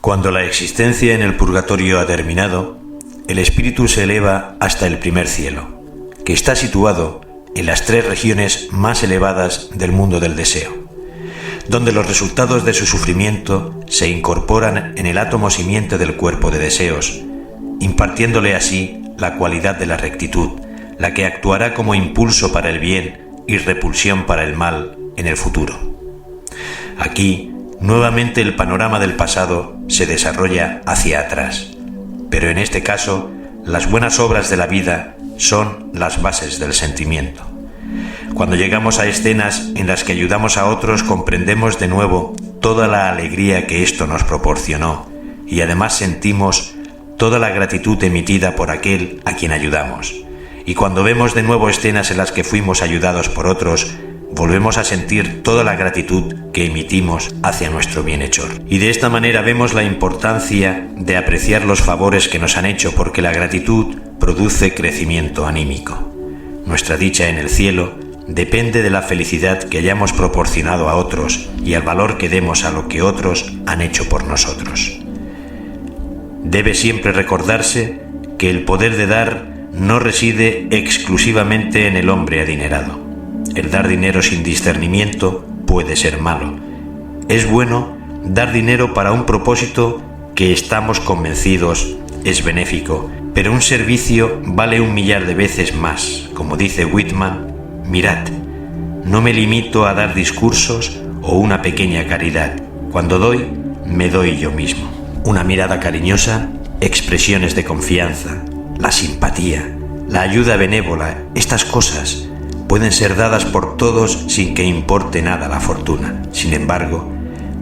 Cuando la existencia en el purgatorio ha terminado, el espíritu se eleva hasta el primer cielo, que está situado en las 3 regiones más elevadas del mundo del deseo, donde los resultados de su sufrimiento se incorporan en el átomo simiente del cuerpo de deseos, impartiéndole así la cualidad de la rectitud, la que actuará como impulso para el bien y repulsión para el mal en el futuro. Aquí, nuevamente el panorama del pasado se desarrolla hacia atrás, pero en este caso, las buenas obras de la vida son las bases del sentimiento. Cuando llegamos a escenas en las que ayudamos a otros, comprendemos de nuevo toda la alegría que esto nos proporcionó y además sentimos toda la gratitud emitida por aquel a quien ayudamos. Y cuando vemos de nuevo escenas en las que fuimos ayudados por otros, volvemos a sentir toda la gratitud que emitimos hacia nuestro bienhechor. Y de esta manera vemos la importancia de apreciar los favores que nos han hecho, porque la gratitud produce crecimiento anímico. Nuestra dicha en el cielo depende de la felicidad que hayamos proporcionado a otros y al valor que demos a lo que otros han hecho por nosotros. Debe siempre recordarse que el poder de dar no reside exclusivamente en el hombre adinerado. El dar dinero sin discernimiento puede ser malo. Es bueno dar dinero para un propósito que estamos convencidos es benéfico, pero un servicio vale 1.000.000 de veces más. Como dice Whitman, mirad, no me limito a dar discursos o una pequeña caridad. Cuando doy, me doy yo mismo. Una mirada cariñosa, expresiones de confianza, la simpatía, la ayuda benévola, estas cosas pueden ser dadas por todos sin que importe nada la fortuna. Sin embargo,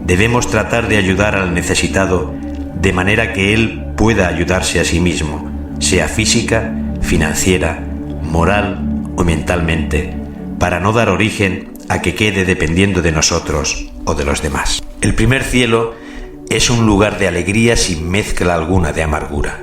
debemos tratar de ayudar al necesitado de manera que él pueda ayudarse a sí mismo, sea física, financiera, moral o mentalmente, para no dar origen a que quede dependiendo de nosotros o de los demás. El primer cielo es un lugar de alegría sin mezcla alguna de amargura.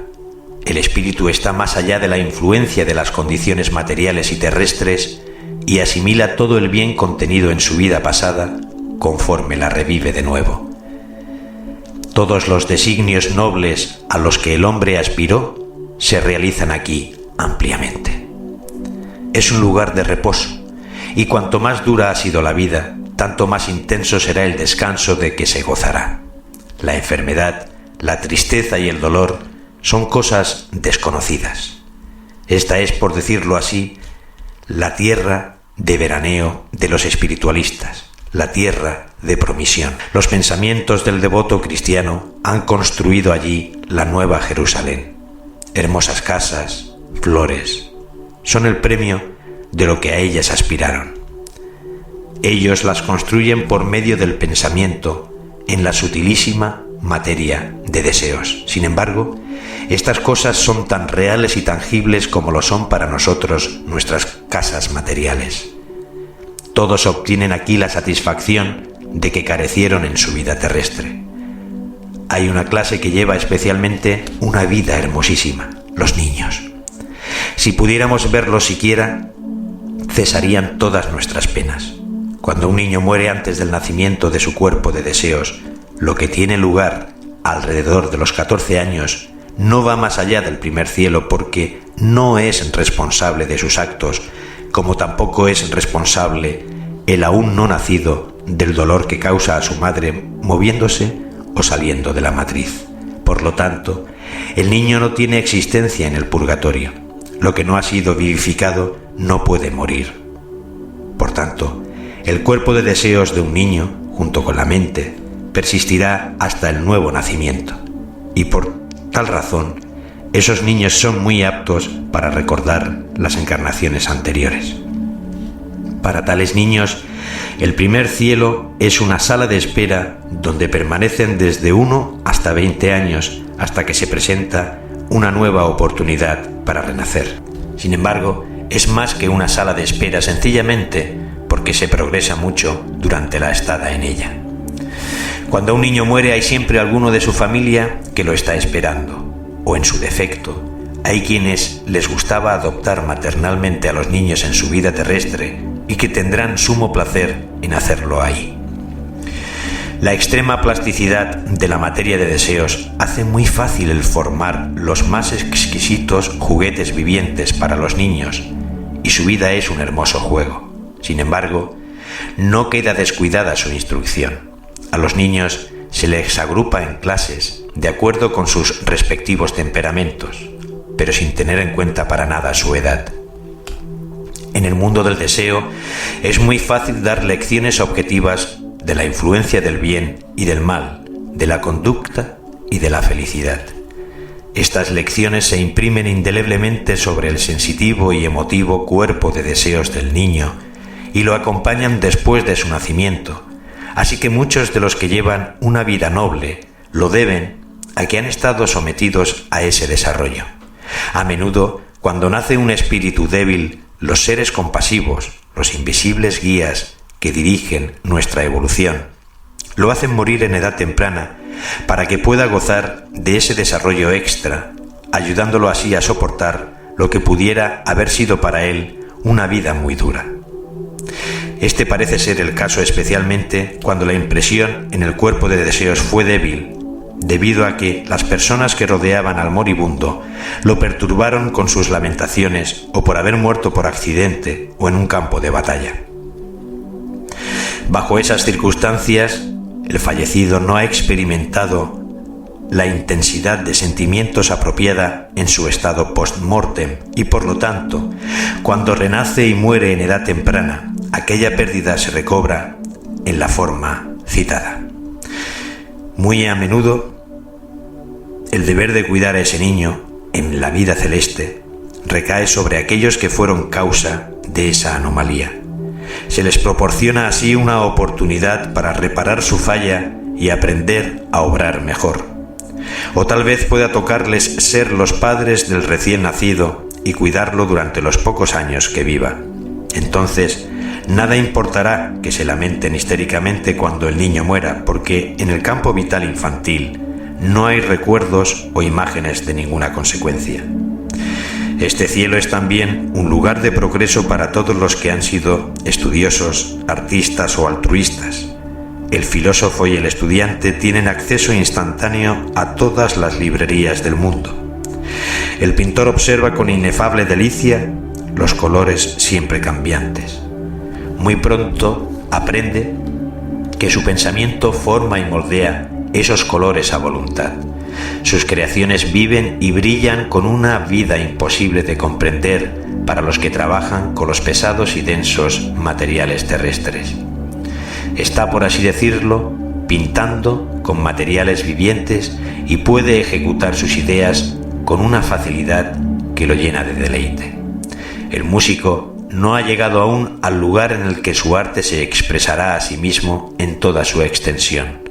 El espíritu está más allá de la influencia de las condiciones materiales y terrestres y asimila todo el bien contenido en su vida pasada conforme la revive de nuevo. Todos los designios nobles a los que el hombre aspiró se realizan aquí ampliamente. Es un lugar de reposo, y cuanto más dura ha sido la vida, tanto más intenso será el descanso de que se gozará. La enfermedad, la tristeza y el dolor son cosas desconocidas. Esta es, por decirlo así, la tierra de veraneo de los espiritualistas, la tierra de promisión. Los pensamientos del devoto cristiano han construido allí la nueva Jerusalén. Hermosas casas, flores, son el premio de lo que a ellas aspiraron. Ellos las construyen por medio del pensamiento en la sutilísima materia de deseos. Sin embargo, estas cosas son tan reales y tangibles como lo son para nosotros nuestras casas materiales. Todos obtienen aquí la satisfacción de que carecieron en su vida terrestre. Hay una clase que lleva especialmente una vida hermosísima, los niños. Si pudiéramos verlos siquiera, cesarían todas nuestras penas. Cuando un niño muere antes del nacimiento de su cuerpo de deseos, lo que tiene lugar alrededor de los 14 años no va más allá del primer cielo, porque no es responsable de sus actos, como tampoco es responsable el aún no nacido del dolor que causa a su madre moviéndose o saliendo de la matriz. Por lo tanto, el niño no tiene existencia en el purgatorio. Lo que no ha sido vivificado no puede morir. Por tanto, el cuerpo de deseos de un niño, junto con la mente, persistirá hasta el nuevo nacimiento. Y por tal razón, esos niños son muy aptos para recordar las encarnaciones anteriores. Para tales niños, el primer cielo es una sala de espera donde permanecen desde 1 hasta 20 años hasta que se presenta una nueva oportunidad para renacer. Sin embargo, es más que una sala de espera, sencillamente porque se progresa mucho durante la estada en ella. Cuando un niño muere, hay siempre alguno de su familia que lo está esperando, o en su defecto, hay quienes les gustaba adoptar maternalmente a los niños en su vida terrestre y que tendrán sumo placer en hacerlo ahí. La extrema plasticidad de la materia de deseos hace muy fácil el formar los más exquisitos juguetes vivientes para los niños, y su vida es un hermoso juego. Sin embargo, no queda descuidada su instrucción. A los niños se les agrupa en clases de acuerdo con sus respectivos temperamentos, pero sin tener en cuenta para nada su edad. En el mundo del deseo es muy fácil dar lecciones objetivas de la influencia del bien y del mal, de la conducta y de la felicidad. Estas lecciones se imprimen indeleblemente sobre el sensitivo y emotivo cuerpo de deseos del niño y lo acompañan después de su nacimiento, así que muchos de los que llevan una vida noble lo deben a que han estado sometidos a ese desarrollo. A menudo, cuando nace un espíritu débil, los seres compasivos, los invisibles guías que dirigen nuestra evolución, lo hacen morir en edad temprana para que pueda gozar de ese desarrollo extra, ayudándolo así a soportar lo que pudiera haber sido para él una vida muy dura. Este parece ser el caso especialmente cuando la impresión en el cuerpo de deseos fue débil, debido a que las personas que rodeaban al moribundo lo perturbaron con sus lamentaciones o por haber muerto por accidente o en un campo de batalla. Bajo esas circunstancias, el fallecido no ha experimentado la intensidad de sentimientos apropiada en su estado post-mortem y por lo tanto, cuando renace y muere en edad temprana, aquella pérdida se recobra en la forma citada. Muy a menudo, el deber de cuidar a ese niño en la vida celeste recae sobre aquellos que fueron causa de esa anomalía. Se les proporciona así una oportunidad para reparar su falla y aprender a obrar mejor. O tal vez pueda tocarles ser los padres del recién nacido y cuidarlo durante los pocos años que viva. Entonces, nada importará que se lamenten histéricamente cuando el niño muera, porque en el campo vital infantil no hay recuerdos o imágenes de ninguna consecuencia. Este cielo es también un lugar de progreso para todos los que han sido estudiosos, artistas o altruistas. El filósofo y el estudiante tienen acceso instantáneo a todas las librerías del mundo. El pintor observa con inefable delicia los colores siempre cambiantes. Muy pronto aprende que su pensamiento forma y moldea esos colores a voluntad. Sus creaciones viven y brillan con una vida imposible de comprender para los que trabajan con los pesados y densos materiales terrestres. Está, por así decirlo, pintando con materiales vivientes y puede ejecutar sus ideas con una facilidad que lo llena de deleite. El músico no ha llegado aún al lugar en el que su arte se expresará a sí mismo en toda su extensión.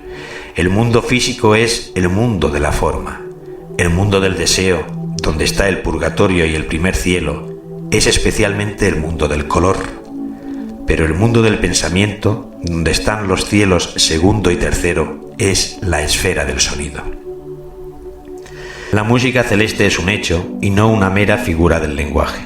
El mundo físico es el mundo de la forma. El mundo del deseo, donde está el purgatorio y el primer cielo, es especialmente el mundo del color. Pero el mundo del pensamiento, donde están los cielos segundo y tercero, es la esfera del sonido. La música celeste es un hecho y no una mera figura del lenguaje.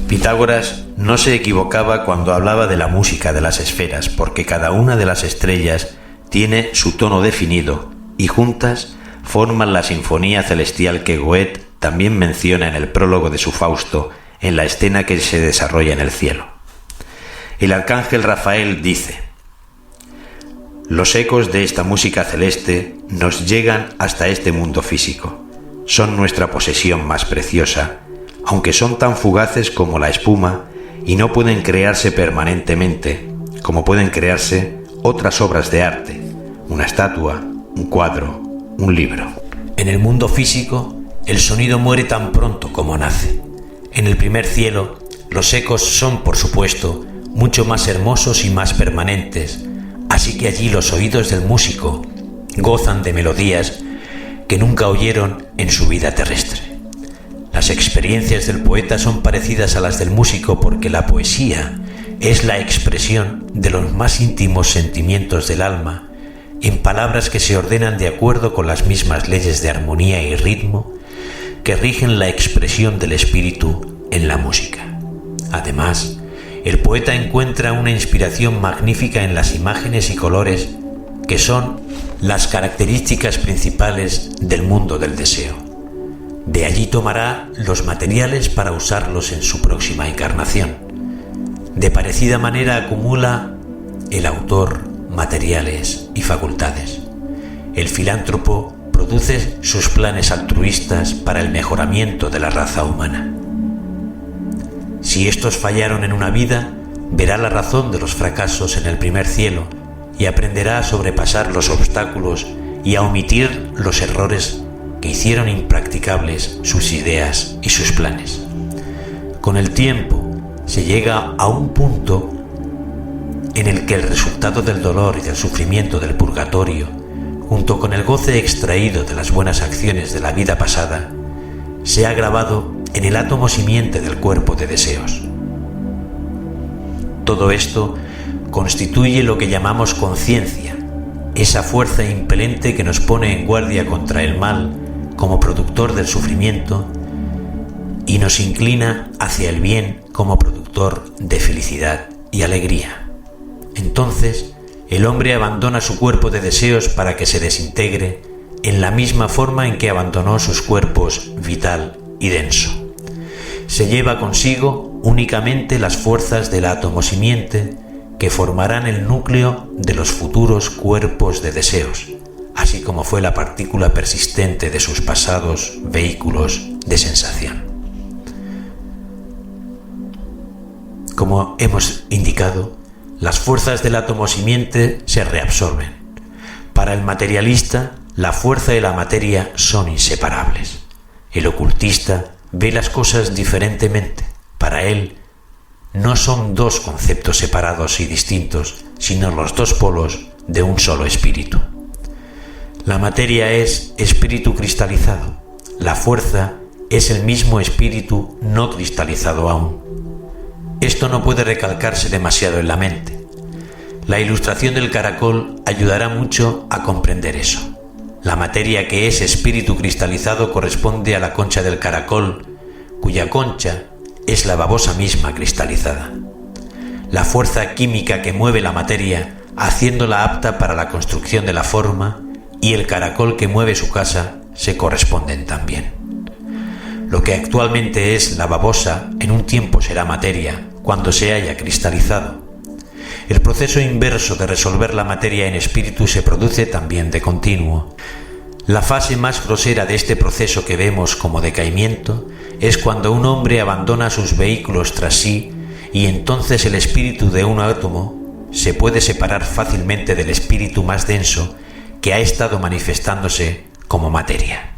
Pitágoras no se equivocaba cuando hablaba de la música de las esferas, porque cada una de las estrellas tiene su tono definido y juntas forman la sinfonía celestial que Goethe también menciona en el prólogo de su Fausto, en la escena que se desarrolla en el cielo. El arcángel Rafael dice: «Los ecos de esta música celeste nos llegan hasta este mundo físico. Son nuestra posesión más preciosa, aunque son tan fugaces como la espuma y no pueden crearse permanentemente, como pueden crearse otras obras de arte, una estatua, un cuadro, un libro». En el mundo físico, el sonido muere tan pronto como nace. En el primer cielo, los ecos son, por supuesto, mucho más hermosos y más permanentes, así que allí los oídos del músico gozan de melodías que nunca oyeron en su vida terrestre. Las experiencias del poeta son parecidas a las del músico porque la poesía es la expresión de los más íntimos sentimientos del alma en palabras que se ordenan de acuerdo con las mismas leyes de armonía y ritmo que rigen la expresión del espíritu en la música. Además, el poeta encuentra una inspiración magnífica en las imágenes y colores que son las características principales del mundo del deseo. De allí tomará los materiales para usarlos en su próxima encarnación. De parecida manera acumula el autor materiales y facultades. El filántropo produce sus planes altruistas para el mejoramiento de la raza humana. Si estos fallaron en una vida, verá la razón de los fracasos en el primer cielo y aprenderá a sobrepasar los obstáculos y a omitir los errores que hicieron impracticables sus ideas y sus planes. Con el tiempo se llega a un punto en el que el resultado del dolor y del sufrimiento del purgatorio, junto con el goce extraído de las buenas acciones de la vida pasada, se ha grabado en el átomo simiente del cuerpo de deseos. Todo esto constituye lo que llamamos conciencia, esa fuerza impelente que nos pone en guardia contra el mal como productor del sufrimiento y nos inclina hacia el bien como productor de felicidad y alegría. Entonces, el hombre abandona su cuerpo de deseos para que se desintegre en la misma forma en que abandonó sus cuerpos vital y denso. Se lleva consigo únicamente las fuerzas del átomo simiente que formarán el núcleo de los futuros cuerpos de deseos, así como fue la partícula persistente de sus pasados vehículos de sensación. Como hemos indicado, las fuerzas del átomo simiente se reabsorben. Para el materialista, la fuerza y la materia son inseparables. El ocultista ve las cosas diferentemente. Para él, no son dos conceptos separados y distintos, sino los dos polos de un solo espíritu. La materia es espíritu cristalizado. La fuerza es el mismo espíritu no cristalizado aún. Esto no puede recalcarse demasiado en la mente. La ilustración del caracol ayudará mucho a comprender eso. La materia que es espíritu cristalizado corresponde a la concha del caracol, cuya concha es la babosa misma cristalizada. La fuerza química que mueve la materia, haciéndola apta para la construcción de la forma, y el caracol que mueve su casa se corresponden también. Lo que actualmente es la babosa en un tiempo será materia cuando se haya cristalizado. El proceso inverso de resolver la materia en espíritu se produce también de continuo. La fase más grosera de este proceso que vemos como decaimiento es cuando un hombre abandona sus vehículos tras sí y entonces el espíritu de un átomo se puede separar fácilmente del espíritu más denso que ha estado manifestándose como materia.